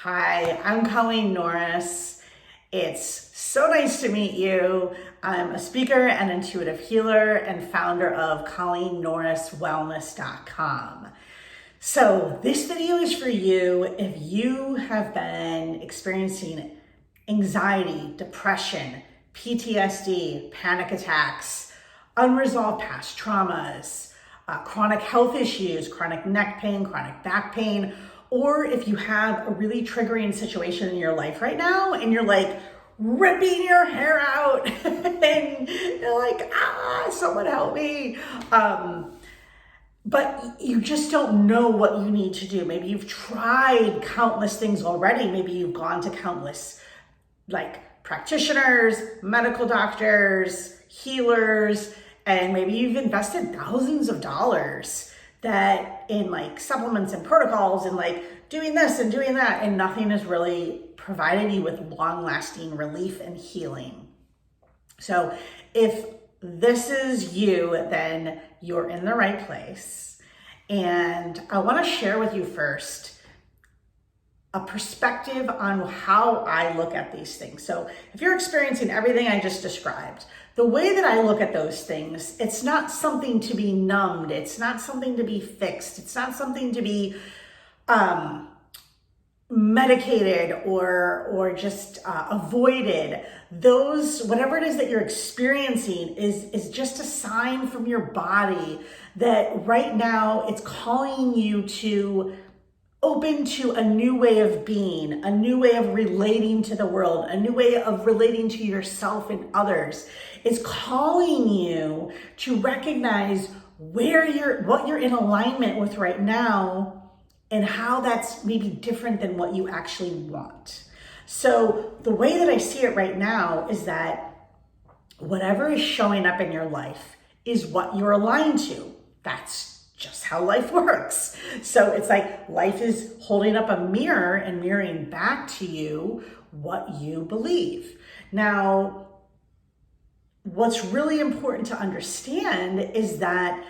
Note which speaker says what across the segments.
Speaker 1: Hi, I'm Colleen Norris. It's so nice to meet you. I'm a speaker and intuitive healer and founder of ColleenNorrisWellness.com. So this video is for you if you have been experiencing anxiety, depression, PTSD, panic attacks, unresolved past traumas, chronic health issues, chronic neck pain, chronic back pain, or if you have a really triggering situation in your life right now and you're like ripping your hair out and you're like, someone help me. But you just don't know what you need to do. Maybe you've tried countless things already. Maybe you've gone to countless practitioners, medical doctors, healers, and maybe you've invested thousands of dollars that in supplements and protocols and doing this and doing that, and nothing has really provided you with long-lasting relief and healing. So if this is you, then you're in the right place. And I want to share with you first a perspective on how I look at these things. So if you're experiencing everything I just described, the way that I look at those things, it's not something to be numbed. It's not something to be fixed. It's not something to be medicated or just avoided. Whatever it is that you're experiencing is just a sign from your body that right now it's calling you to open to a new way of being, a new way of relating to the world, a new way of relating to yourself and others. It's calling you to recognize what you're in alignment with right now and how that's maybe different than what you actually want. So the way that I see it right now is that whatever is showing up in your life is what you're aligned to. That's just how life works. So it's like life is holding up a mirror and mirroring back to you what you believe. Now, what's really important to understand is that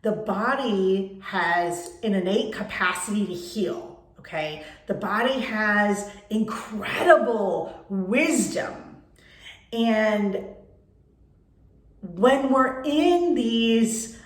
Speaker 1: the body has an innate capacity to heal, okay? The body has incredible wisdom. And when we're in these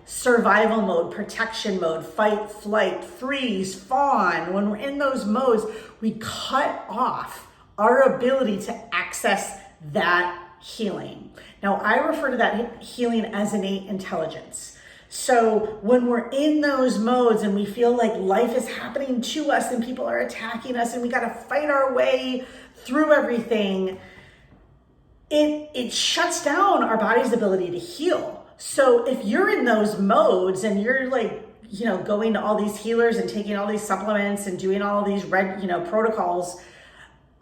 Speaker 1: survival mode, protection mode, fight, flight, freeze, fawn, when we're in those modes, we cut off our ability to access that healing. Now, I refer to that healing as innate intelligence. So when we're in those modes and we feel like life is happening to us and people are attacking us and we got to fight our way through everything, it shuts down our body's ability to heal. So if you're in those modes and you're going to all these healers and taking all these supplements and doing all these protocols,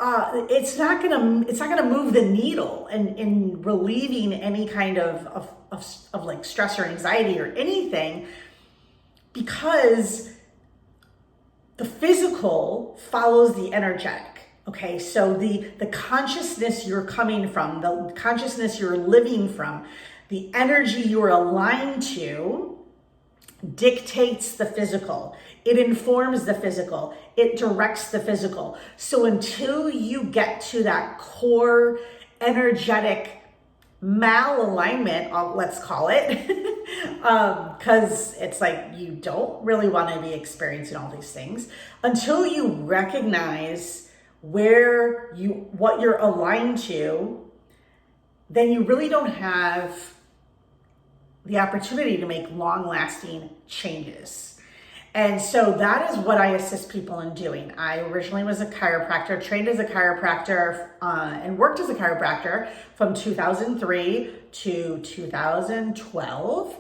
Speaker 1: it's not gonna move the needle in relieving any kind of stress or anxiety or anything, because the physical follows the energetic. Okay, so the consciousness you're coming from, the consciousness you're living from, the energy you're aligned to dictates the physical. It informs the physical. It directs the physical. So until you get to that core energetic malalignment, let's call it, because it's you don't really want to be experiencing all these things, until you recognize what you're aligned to, then you really don't have the opportunity to make long-lasting changes. And so that is what I assist people in doing. I originally was a chiropractor, trained as a chiropractor, and worked as a chiropractor from 2003 to 2012.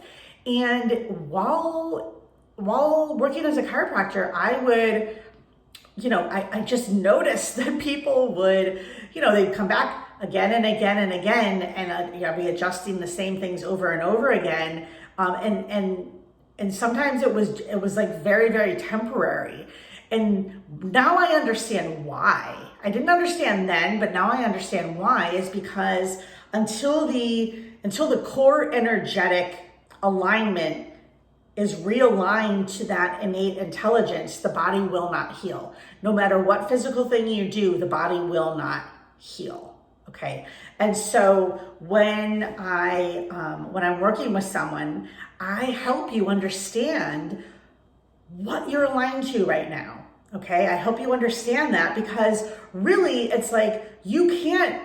Speaker 1: And while working as a chiropractor, I would, I just noticed that people would, they'd come back again and again and again, and I'd be adjusting the same things over and over again. And sometimes it was very, very temporary. And now I understand why. I didn't understand then, but now I understand why, is because until the core energetic alignment is realigned to that innate intelligence, the body will not heal. No matter what physical thing you do, the body will not heal. Okay. And so when I'm working with someone, I help you understand what you're aligned to right now. Okay. I help you understand that, because really it's like you can't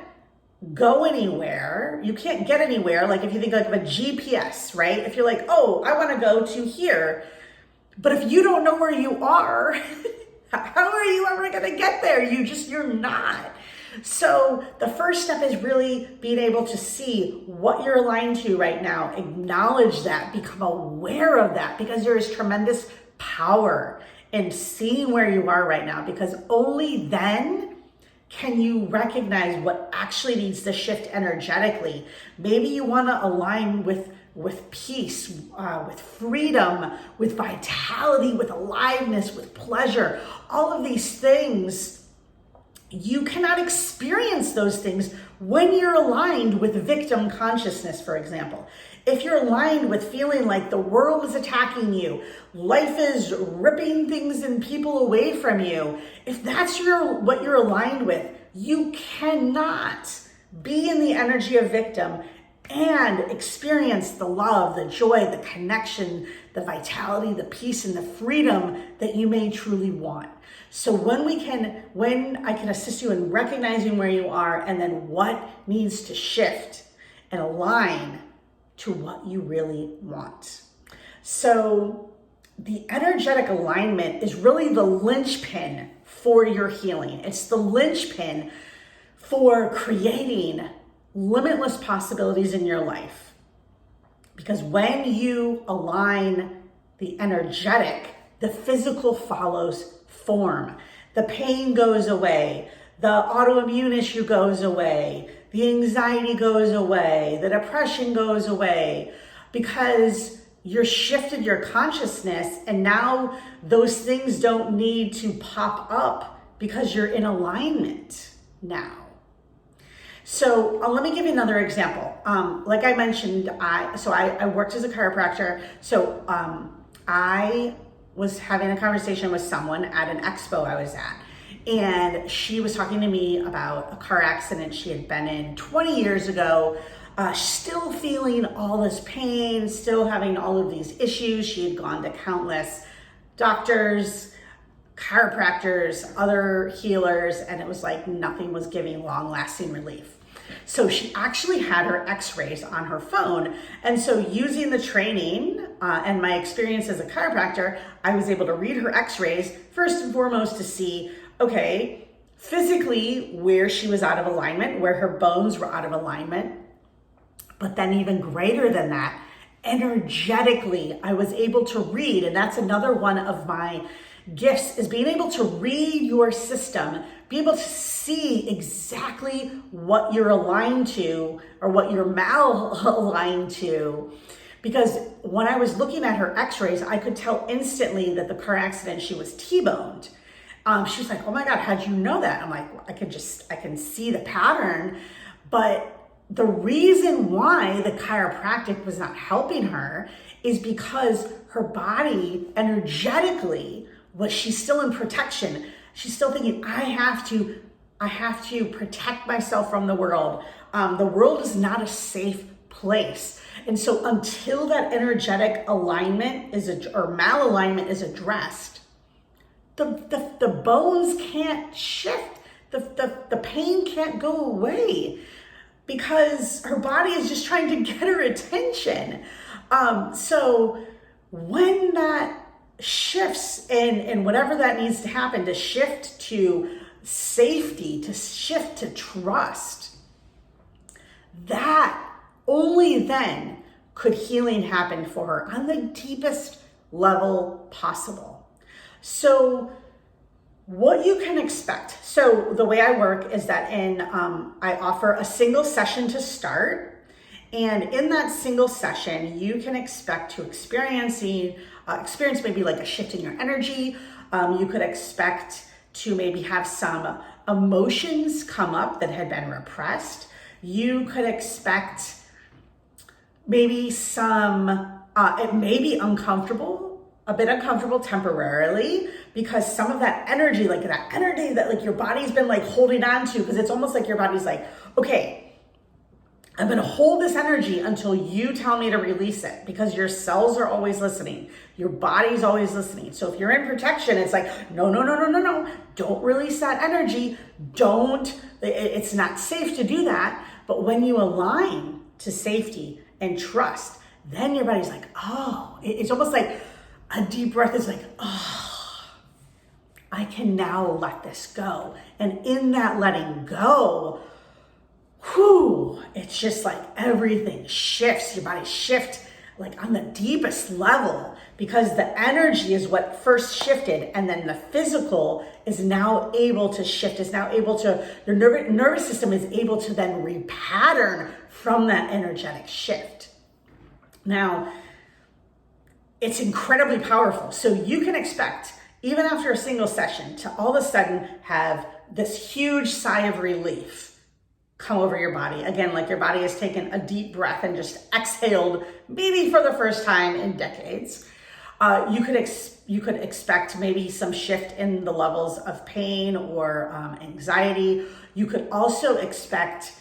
Speaker 1: go anywhere. You can't get anywhere. Like if you think like of a GPS, right? If you're like, oh, I want to go to here, but if you don't know where you are, how are you ever going to get there? You're not. So the first step is really being able to see what you're aligned to right now, acknowledge that, become aware of that, because there is tremendous power in seeing where you are right now, because only then can you recognize what actually needs to shift energetically. Maybe you want to align with peace, with freedom, with vitality, with aliveness, with pleasure, all of these things. You cannot experience those things when you're aligned with victim consciousness, for example. If you're aligned with feeling like the world is attacking you, life is ripping things and people away from you, if that's what you're aligned with, you cannot be in the energy of victim and experience the love, the joy, the connection, the vitality, the peace, and the freedom that you may truly want. So when I can assist you in recognizing where you are and then what needs to shift and align to what you really want. So the energetic alignment is really the linchpin for your healing. It's the linchpin for creating limitless possibilities in your life. Because when you align the energetic, the physical follows form. The pain goes away. The autoimmune issue goes away. The anxiety goes away. The depression goes away, because you're shifted your consciousness, and now those things don't need to pop up because you're in alignment now. So let me give you another example. Like I mentioned, I worked as a chiropractor. So I was having a conversation with someone at an expo I was at, and she was talking to me about a car accident she had been in 20 years ago, still feeling all this pain, still having all of these issues. She had gone to countless doctors, chiropractors, other healers, and it was like nothing was giving long-lasting relief. So she actually had her x-rays on her phone. And so using the training and my experience as a chiropractor, I was able to read her x-rays first and foremost to see, okay, physically where she was out of alignment, where her bones were out of alignment. But then even greater than that, energetically, I was able to read, and that's another one of my gifts, is being able to read your system, be able to see exactly what you're aligned to or what you're mal-aligned to. Because when I was looking at her x-rays, I could tell instantly that the car accident, she was T-boned. She was like, oh my God, how'd you know that? I'm like, I can see the pattern. But the reason why the chiropractic was not helping her is because her body energetically she's still in protection. She's still thinking, I have to protect myself from the world. The world is not a safe place. And so until that energetic alignment or malalignment is addressed, the bones can't shift. The pain can't go away, because her body is just trying to get her attention. So when that shifts and whatever that needs to happen, to shift to safety, to shift to trust, that only then could healing happen for her on the deepest level possible. So what you can expect. So the way I work is that I offer a single session to start. And in that single session, you can expect to experience maybe like a shift in your energy. You could expect to maybe have some emotions come up that had been repressed. You could expect maybe some It may be a bit uncomfortable temporarily, because some of that energy that like your body's been like holding on to, because it's almost like your body's like, okay, I'm going to hold this energy until you tell me to release it, because your cells are always listening. Your body's always listening. So if you're in protection, it's like, no. Don't release that energy. It's not safe to do that. But when you align to safety and trust, then your body's like, oh, it's almost like a deep breath is like, oh, I can now let this go. And in that letting go, it's just like everything shifts. Your body shifts like on the deepest level, because the energy is what first shifted, and then the physical is now able to shift, your nervous system is able to then repattern from that energetic shift. Now, it's incredibly powerful. So you can expect, even after a single session, to all of a sudden have this huge sigh of relief come over your body. Again, like your body has taken a deep breath and just exhaled, maybe for the first time in decades. You could expect maybe some shift in the levels of pain or anxiety. You could also expect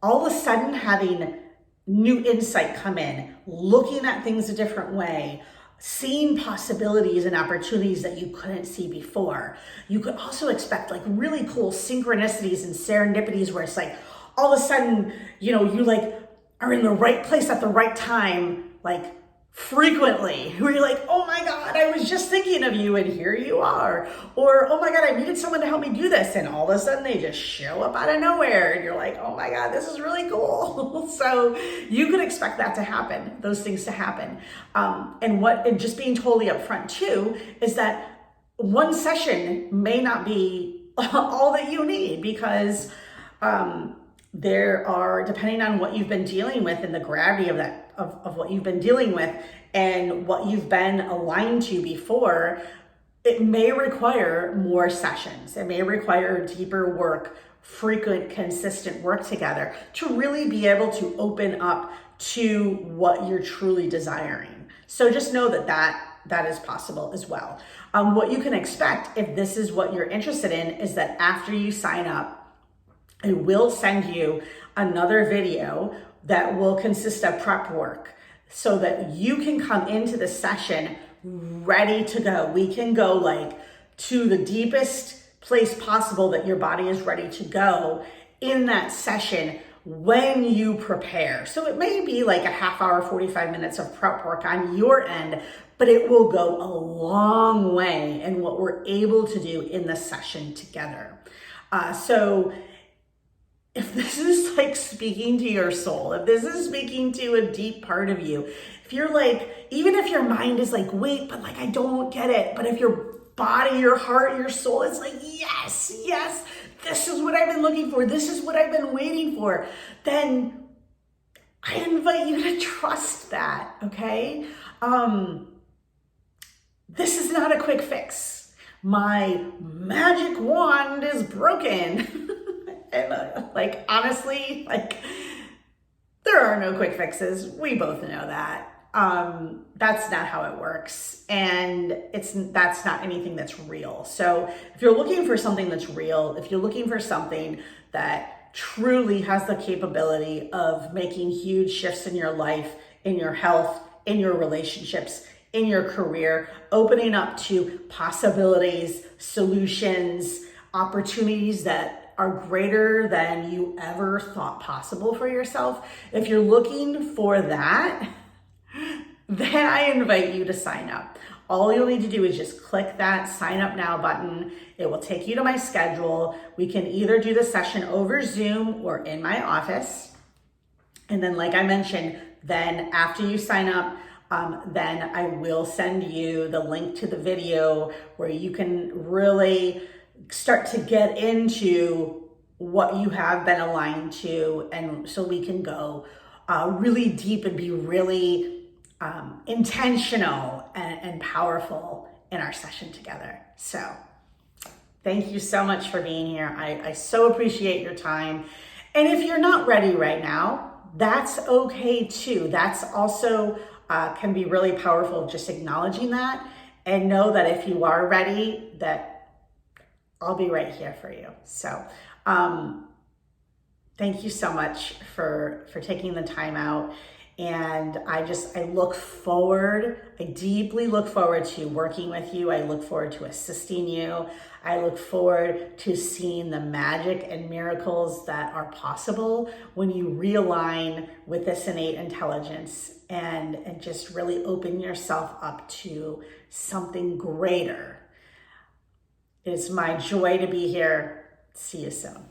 Speaker 1: all of a sudden having new insight come in, looking at things a different way, seeing possibilities and opportunities that you couldn't see before. You could also expect like really cool synchronicities and serendipities, where it's like all of a sudden, you like are in the right place at the right time, like frequently, where you're like, oh my God, I was just thinking of you and here you are. Or, oh my God, I needed someone to help me do this. And all of a sudden they just show up out of nowhere and you're like, oh my God, this is really cool. So you could expect that to happen, those things to happen. And just being totally upfront too, is that one session may not be all that you need, because there are, depending on what you've been dealing with and the gravity of that, of what you've been dealing with and what you've been aligned to before, it may require more sessions. It may require deeper work, frequent, consistent work together to really be able to open up to what you're truly desiring. So just know that is possible as well. What you can expect, if this is what you're interested in, is that after you sign up, I will send you another video that will consist of prep work, so that you can come into the session ready to go. We can go like to the deepest place possible that your body is ready to go in that session when you prepare. So it may be like a half hour, 45 minutes of prep work on your end, but it will go a long way in what we're able to do in the session together. So if this is like speaking to your soul, if this is speaking to a deep part of you, if you're like, even if your mind is like, wait, but like, I don't get it. But if your body, your heart, your soul is like, yes, this is what I've been looking for, this is what I've been waiting for, then I invite you to trust that, okay? This is not a quick fix. My magic wand is broken. And like, honestly, like, there are no quick fixes. We both know that. That's not how it works. And that's not anything that's real. So if you're looking for something that's real, if you're looking for something that truly has the capability of making huge shifts in your life, in your health, in your relationships, in your career, opening up to possibilities, solutions, opportunities that are greater than you ever thought possible for yourself, if you're looking for that, then I invite you to sign up. All you'll need to do is just click that sign up now button. It will take you to my schedule. We can either do the session over Zoom or in my office. And then, like I mentioned, then after you sign up, then I will send you the link to the video where you can really start to get into what you have been aligned to, and so we can go really deep and be really intentional and powerful in our session together. So thank you so much for being here. I so appreciate your time. And if you're not ready right now, that's okay too. That's also can be really powerful, just acknowledging that, and know that if you are ready, that I'll be right here for you. So thank you so much for taking the time out. And I deeply look forward to working with you. I look forward to assisting you. I look forward to seeing the magic and miracles that are possible when you realign with this innate intelligence and just really open yourself up to something greater. It is my joy to be here. See you soon.